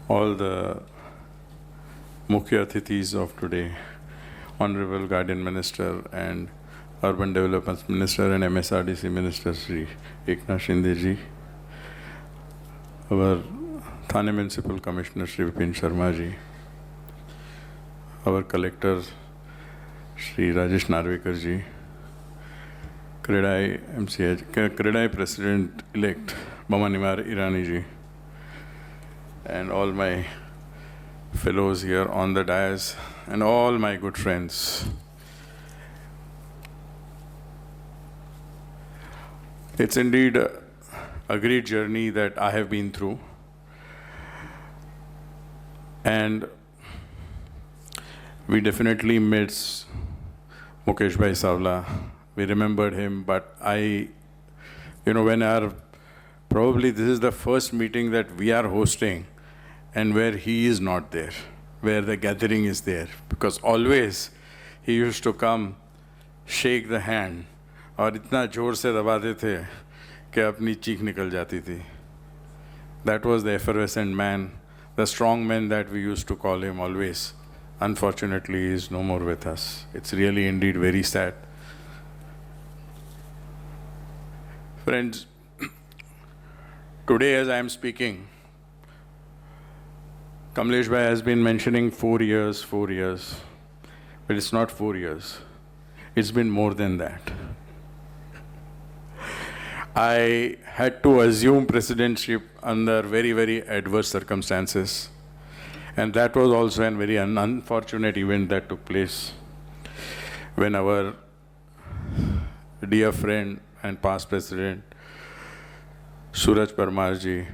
all the Mukhya Atithis of today, Honorable Guardian Minister and Urban Development Minister and MSRDC Minister Sri Eknath Shinde ji, our Thane Municipal Commissioner Sri Vipin Sharma ji, our Collector Sri Rajesh Narvekar ji, CREDAI President-elect Bamanimar Irani ji, and all my fellows here on the dais, and all my good friends. It's indeed a great journey that I have been through. And we definitely miss Mukesh Bhai Savla. We remembered him, but probably this is the first meeting that we are hosting and where he is not there, where the gathering is there. Because always he used to come, shake the hand, और इतना जोर से दबाते थे कि अपनी चीख निकल जाती थी. That was the effervescent man, the strong man that we used to call him always. Unfortunately, he is no more with us. It's really indeed very sad. Friends, today as I am speaking, Kamlesh Bhai has been mentioning 4 years, but it's not 4 years. It's been more than that. I had to assume presidentship under very, very adverse circumstances. And that was also a very unfortunate event that took place when our dear friend and past president, Suraj Parmar ji,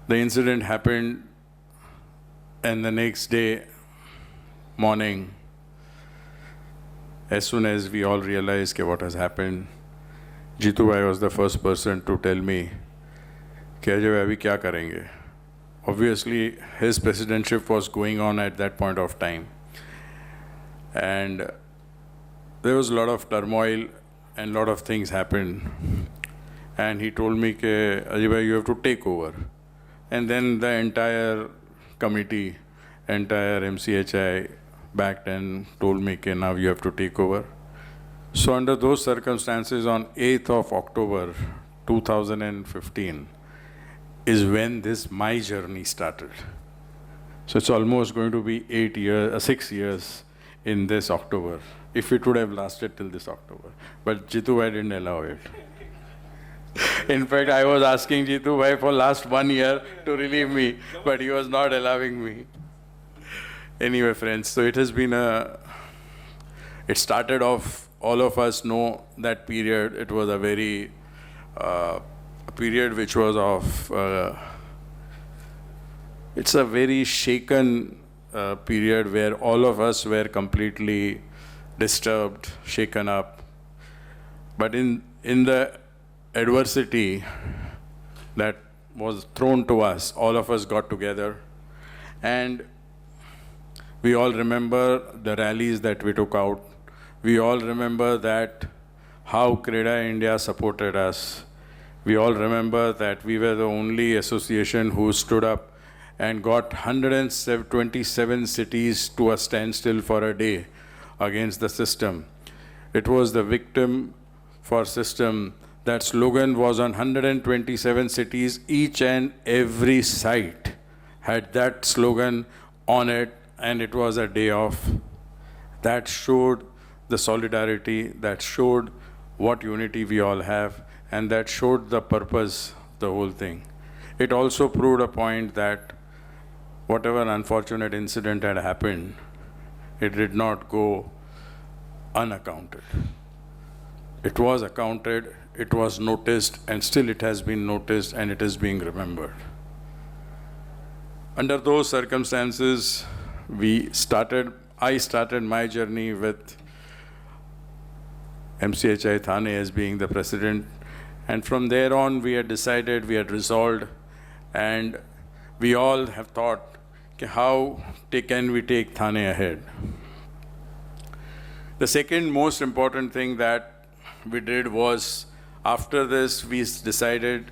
the incident happened, and the next day morning, as soon as we all realized what has happened, Jitu Bhai was the first person to tell me, Ajay Bhai, abhi kya karenge? Obviously, his presidentship was going on at that point of time. And there was a lot of turmoil and a lot of things happened. And he told me, Ajay Bhai, you have to take over. And then the entire committee, entire MCHI backed and told me, now you have to take over. So under those circumstances, on 8th of October 2015 is when my journey started. So it's almost going to be 6 years in this October, if it would have lasted till this October. But Jitu Bhai didn't allow it. In fact, I was asking Jitu Bhai for last 1 year to relieve me, but he was not allowing me. Anyway, friends, so it has been it started off, all of us know that period. It was a very, a period which was of, it's a very shaken period where all of us were completely disturbed, shaken up. But in the adversity that was thrown to us, all of us got together, and we all remember the rallies that we took out. We all remember that how CREDAI India supported us. We all remember that we were the only association who stood up and got 127 cities to a standstill for a day against the system. It was the victim for system. That slogan was on 127 cities. Each and every site had that slogan on it, and it was a day off. That showed the solidarity, that showed what unity we all have, and that showed the purpose, the whole thing. It also proved a point that whatever unfortunate incident had happened, it did not go unaccounted. It was accounted, it was noticed, and still it has been noticed, and it is being remembered. Under those circumstances, I started my journey with MCHI Thane as being the president. And from there on, we had decided, we had resolved, and we all have thought, how can we take Thane ahead? The second most important thing that we did was, after this, we decided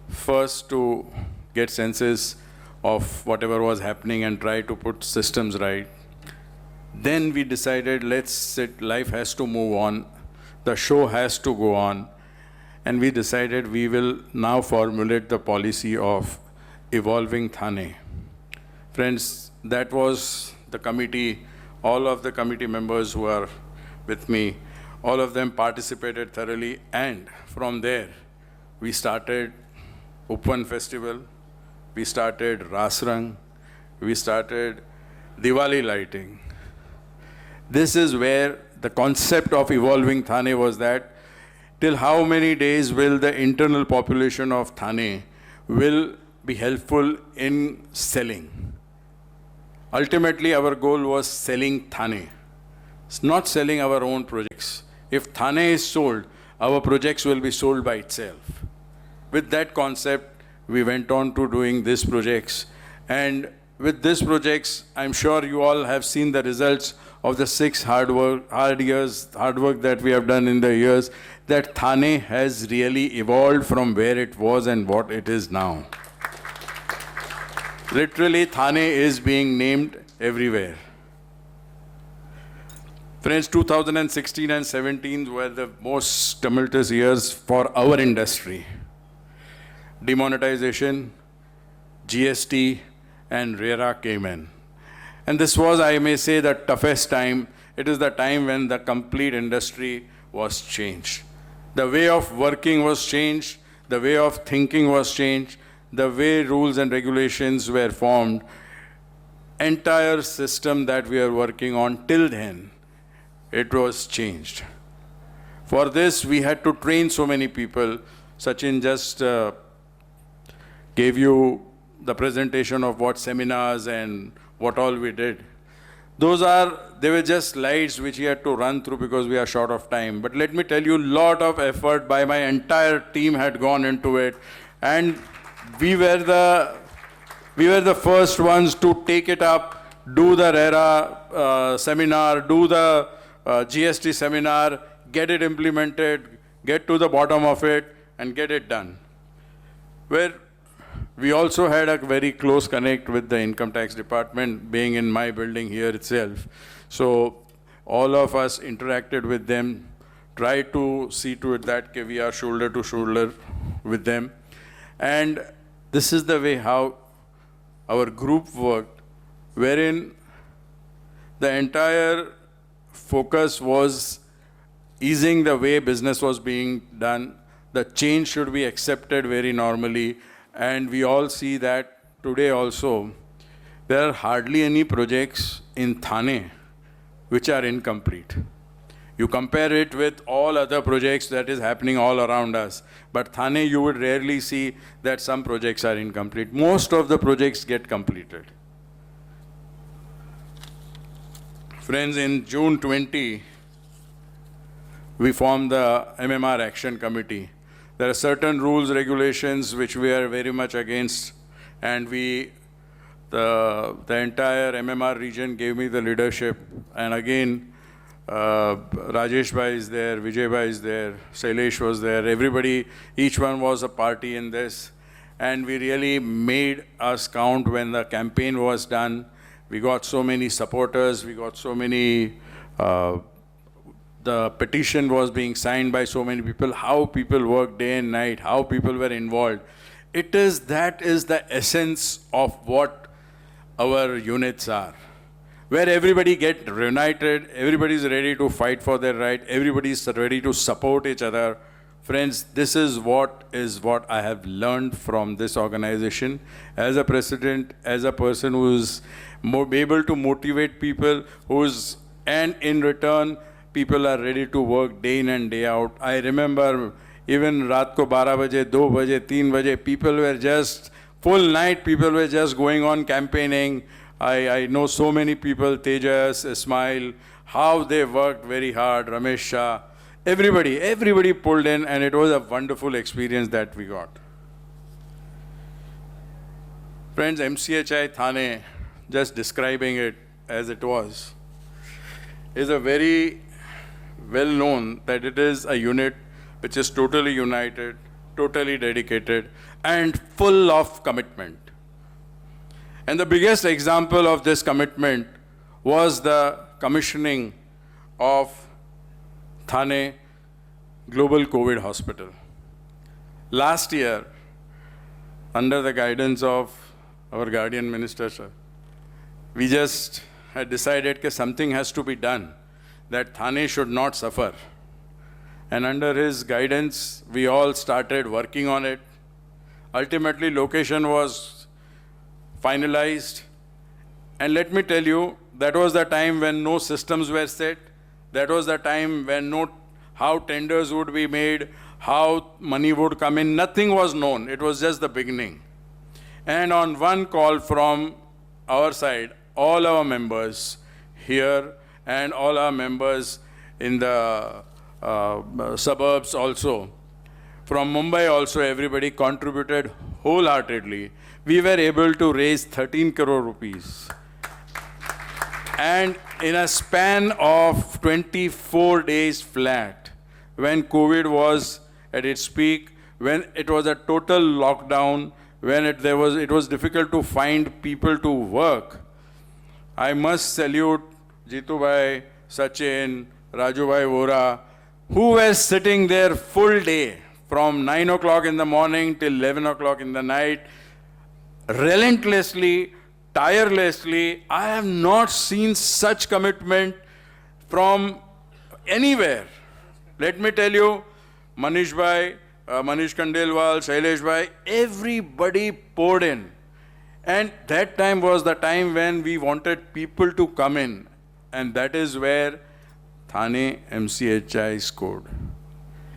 first to get census of whatever was happening and try to put systems right. Then we decided, let's sit, life has to move on, the show has to go on, and we decided we will now formulate the policy of evolving Thane. Friends, that was the committee, all of the committee members who are with me, all of them participated thoroughly, and from there, we started Uppan Festival, we started Rasrang, we started Diwali lighting. This is where the concept of evolving Thane was that till how many days will the internal population of Thane will be helpful in selling. Ultimately, our goal was selling Thane. It's not selling our own projects. If Thane is sold, our projects will be sold by itself. With that concept, we went on to doing these projects. And with these projects, I'm sure you all have seen the results of the 6 hard work that we have done in the years, that Thane has really evolved from where it was and what it is now. Literally, Thane is being named everywhere. Friends, 2016 and 17 were the most tumultuous years for our industry. Demonetization, GST, and RERA came in. And this was, I may say, the toughest time. It is the time when the complete industry was changed. The way of working was changed, the way of thinking was changed, the way rules and regulations were formed. Entire system that we are working on till then, it was changed. For this, we had to train so many people. Sachin just gave you the presentation of what seminars and what all we did. They were just slides which we had to run through because we are short of time. But let me tell you, a lot of effort by my entire team had gone into it. And we were the first ones to take it up, do the RERA seminar, do the GST seminar, get it implemented, get to the bottom of it, and get it done. Where we also had a very close connect with the income tax department, being in my building here itself. So all of us interacted with them, tried to see to it that we are shoulder to shoulder with them. And this is the way how our group worked, wherein the entire focus was easing the way business was being done. The change should be accepted very normally. And we all see that today also, there are hardly any projects in Thane which are incomplete. You compare it with all other projects that is happening all around us. But Thane, you would rarely see that some projects are incomplete. Most of the projects get completed. Friends, in June 20, we formed the MMR Action Committee. There are certain rules, regulations which we are very much against, and the entire MMR region gave me the leadership. And again, Rajesh Bhai is there, Vijay Bhai is there, Sailesh was there, everybody, each one was a party in this. And we really made us count when the campaign was done. We got so many supporters, we got so many the petition was being signed by so many people, how people worked day and night, how people were involved. That is the essence of what our units are, where everybody get united, everybody is ready to fight for their right, everybody is ready to support each other. Friends, this is what I have learned from this organization. As a president, as a person who is able to motivate people, and in return, people are ready to work day in and day out. I remember even raat ko 12 baje, 2 baje, 3 baje, people were just, full night people were just going on campaigning. I know so many people, Tejas, Ismail, how they worked very hard, Ramesh Shah, everybody pulled in, and it was a wonderful experience that we got. Friends, MCHI Thane, just describing it as it was, is a very well known that it is a unit which is totally united, totally dedicated, and full of commitment. And the biggest example of this commitment was the commissioning of Thane Global COVID Hospital. Last year, under the guidance of our guardian minister, sir, we just had decided that something has to be done, that Thane should not suffer. And under his guidance, we all started working on it. Ultimately, location was finalized. And let me tell you, that was the time when no systems were set. That was the time when how tenders would be made, how money would come in. Nothing was known. It was just the beginning. And on one call from our side, all our members here and all our members in the suburbs also, from Mumbai also, everybody contributed wholeheartedly. We were able to raise 13 crore rupees. And in a span of 24 days flat, when COVID was at its peak, when it was a total lockdown, when it was difficult to find people to work, I must salute Jitu Bhai, Sachin, Raju Bhai Vora, who were sitting there full day, from 9 o'clock in the morning till 11 o'clock in the night, relentlessly, tirelessly. I have not seen such commitment from anywhere. Let me tell you, Manish Bhai, Manish Khandelwal, Shailesh Bhai, everybody poured in. And that time was the time when we wanted people to come in. And that is where Thane MCHI scored.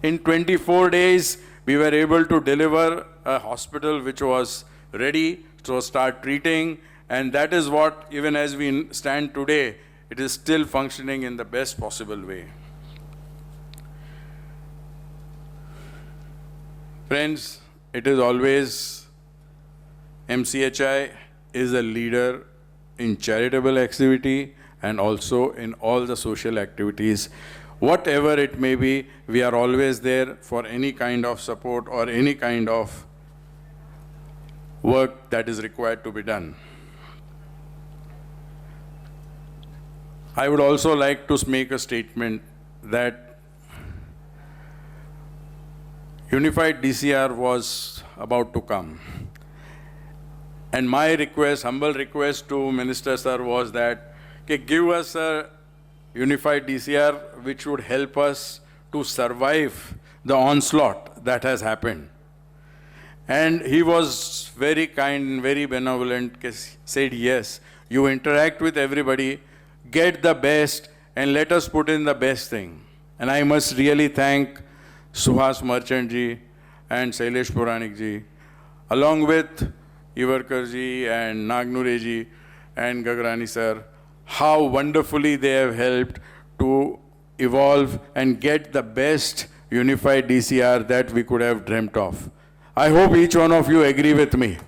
In 24 days, we were able to deliver a hospital which was ready to start treating. And that is what, even as we stand today, it is still functioning in the best possible way. Friends, it is always, MCHI is a leader in charitable activity and also in all the social activities. Whatever it may be, we are always there for any kind of support or any kind of work that is required to be done. I would also like to make a statement that Unified DCR was about to come. And my request, humble request to Minister Sir was that, give us a Unified DCR which would help us to survive the onslaught that has happened. And he was very kind, very benevolent, said, yes, you interact with everybody, get the best, and let us put in the best thing. And I must really thank Suhas Merchant ji and Shailesh Puranik ji, along with Ivarkar ji and Nagnure ji and Gagrani sir, how wonderfully they have helped to evolve and get the best unified DCR that we could have dreamt of. I hope each one of you agree with me.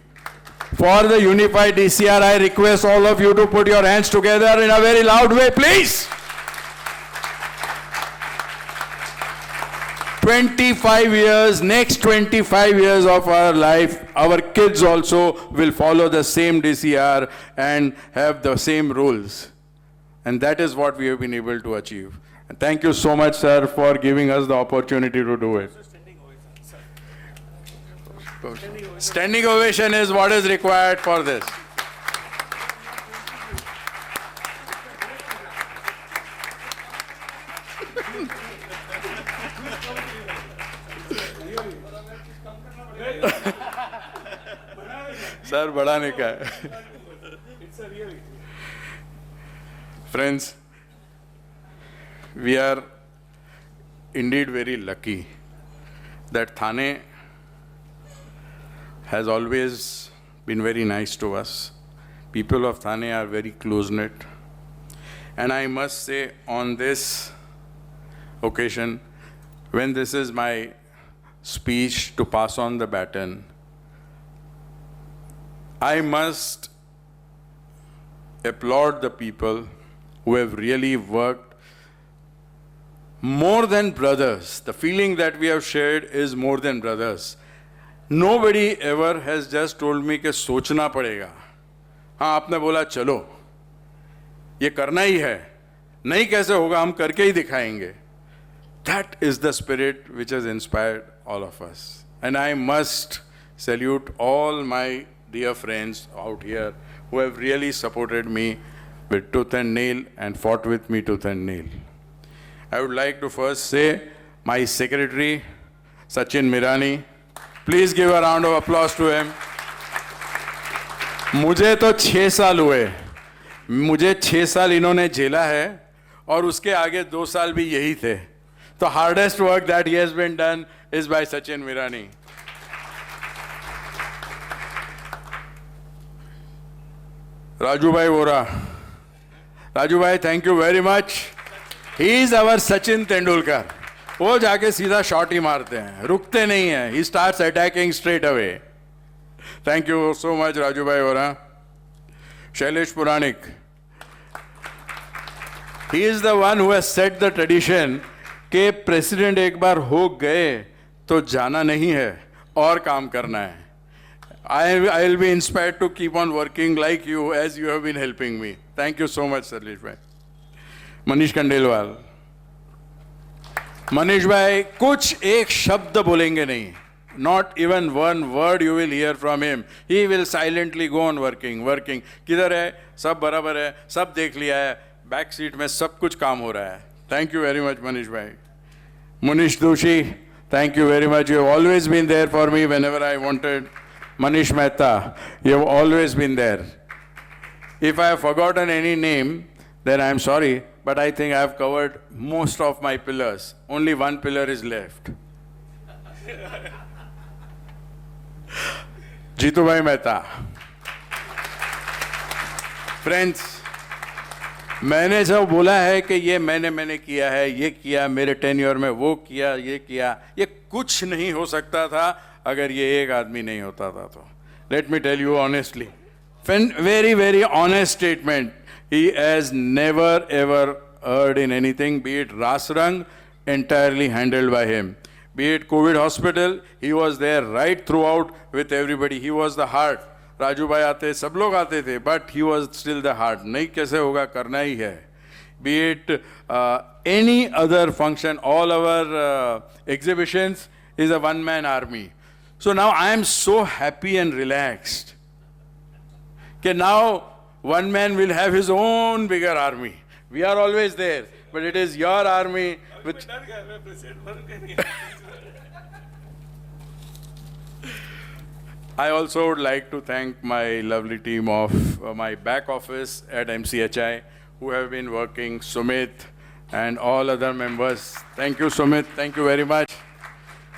For the unified DCR, I request all of you to put your hands together in a very loud way, please. 25 years, next 25 years of our life, our kids also will follow the same DCR and have the same rules. And that is what we have been able to achieve. And thank you so much, sir, for giving us the opportunity to do it. Standing ovation is what is required for this. Sir, बढ़ाने का है. Friends, we are indeed very lucky that Thane has always been very nice to us. People of Thane are very close-knit. And I must say, on this occasion, when this is my speech to pass on the baton, I must applaud the people who have really worked more than brothers. The feeling that we have shared is more than brothers. Nobody ever has just told me कि सोचना पड़ेगा. हाँ आपने बोला चलो ये करना ही है, नहीं कैसे होगा, हम करके ही दिखाएंगे. That is the spirit which has inspired all of us. And I must salute all my dear friends out here who have really supported me with tooth and nail and fought with me tooth and nail. I would like to first say my secretary, Sachin Mirani. Please give a round of applause to him. मुझे तो 6 साल हुए, मुझे 6 साल इन्होंने झेला है और उसके आगे 2 साल भी यही थे. The hardest work that he has been done is by Sachin Mirani. Raju Bhai Vora. Raju Bhai, thank you very much. He is our Sachin Tendulkar. वो जाके सीधा शॉट ही मारते हैं, रुकते नहीं हैं. He starts attacking straight away. Thank you so much, Raju Bhai Vora. Shailesh Puranik. He is the one who has set the tradition कि president एक बार हो गए तो जाना नहीं है और काम करना है. I will be inspired to keep on working like you as you have been helping me. Thank you so much, Sarlesh bhai. Manish Khandelwal. Manish bhai कुछ एक शब्द बोलेंगे नहीं. Not even one word you will hear from him. He will silently go on working. किधर है, सब बराबर है, सब देख लिया है, बैक सीट में सब कुछ काम हो रहा है. Thank you very much, Manish bhai. Munish Doshi, thank you very much. You have always been there for me whenever I wanted. Manish Mehta, you have always been there. If I have forgotten any name, then I am sorry, but I think I have covered most of my pillars. Only one pillar is left. Jitu Bhai Mehta. Friends, मैंने जब बोला है कि ये मैंने किया है, ये किया मेरे टेन्योर में, वो किया, ये कुछ नहीं हो सकता था अगर ये एक आदमी नहीं होता था तो. Let me tell you honestly, very very honest statement. He has never ever heard in anything, be it Ras Rang, entirely handled by him. Be it COVID hospital, he was there right throughout with everybody. He was the heart. Raju भाई आते, सब लोग आते थे, but he was still the heart. नहीं कैसे होगा, करना ही है. Be it any other function, all our exhibitions is a one-man army. So now I am so happy and relaxed. Okay, now one man will have his own bigger army. We are always there, but it is your army. Which I also would like to thank my lovely team of my back office at MCHI who have been working, Sumit and all other members. Thank you, Sumit. Thank you very much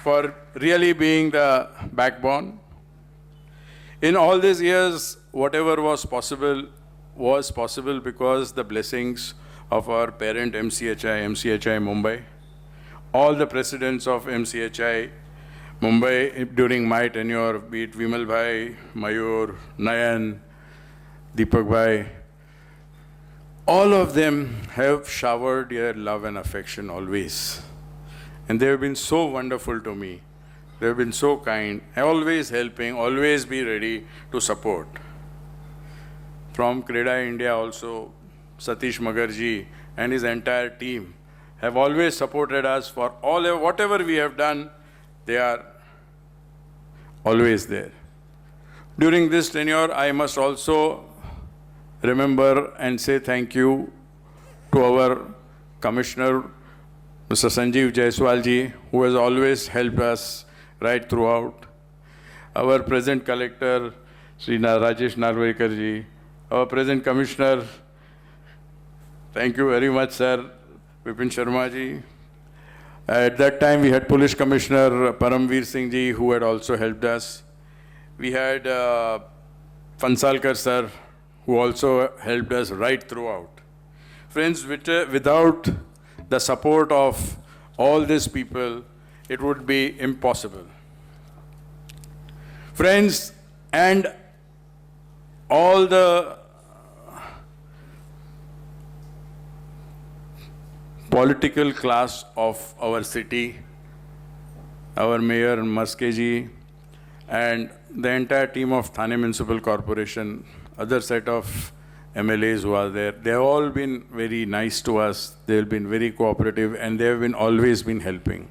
for really being the backbone. In all these years, whatever was possible because the blessings of our parent MCHI Mumbai. All the presidents of MCHI Mumbai during my tenure, be it Vimal Bhai, Mayur, Nayan, Deepak Bhai, all of them have showered their love and affection always. And they have been so wonderful to me. They have been so kind, always helping, always be ready to support. From CREDAI India also, Satish Magarji and his entire team have always supported us for whatever we have done. They are always there. During this tenure, I must also remember and say thank you to our Commissioner, Mr. Sanjeev Jaiswal ji, who has always helped us right throughout. Our present Collector, Sri Rajesh Narvekar ji, our present Commissioner, thank you very much, sir, Vipin Sharma ji. At that time, we had Police Commissioner Paramveer Singh ji, who had also helped us. We had Pansalkar sir, who also helped us right throughout. Friends, without the support of all these people, it would be impossible. Friends, and all the political class of our city, our Mayor Maske ji, and the entire team of Thane Municipal Corporation, other set of MLAs who are there. They have all been very nice to us. They have been very cooperative, and they have been always been helping.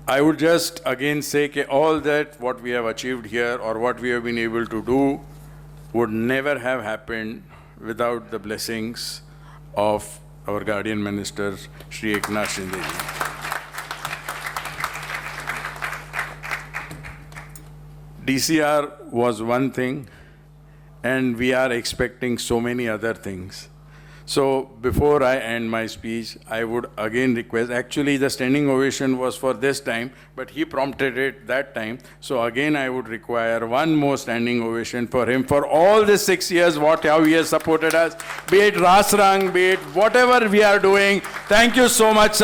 I would just again say that all that what we have achieved here or what we have been able to do would never have happened without the blessings of our guardian minister, Shri Eknath Shinde ji. DCR was one thing, and we are expecting so many other things. So before I end my speech, I would again request, actually the standing ovation was for this time, but he prompted it that time. So again, I would require one more standing ovation for him for all the 6 years, how he has supported us, be it Rasrang, be it whatever we are doing. Thank you so much, sir.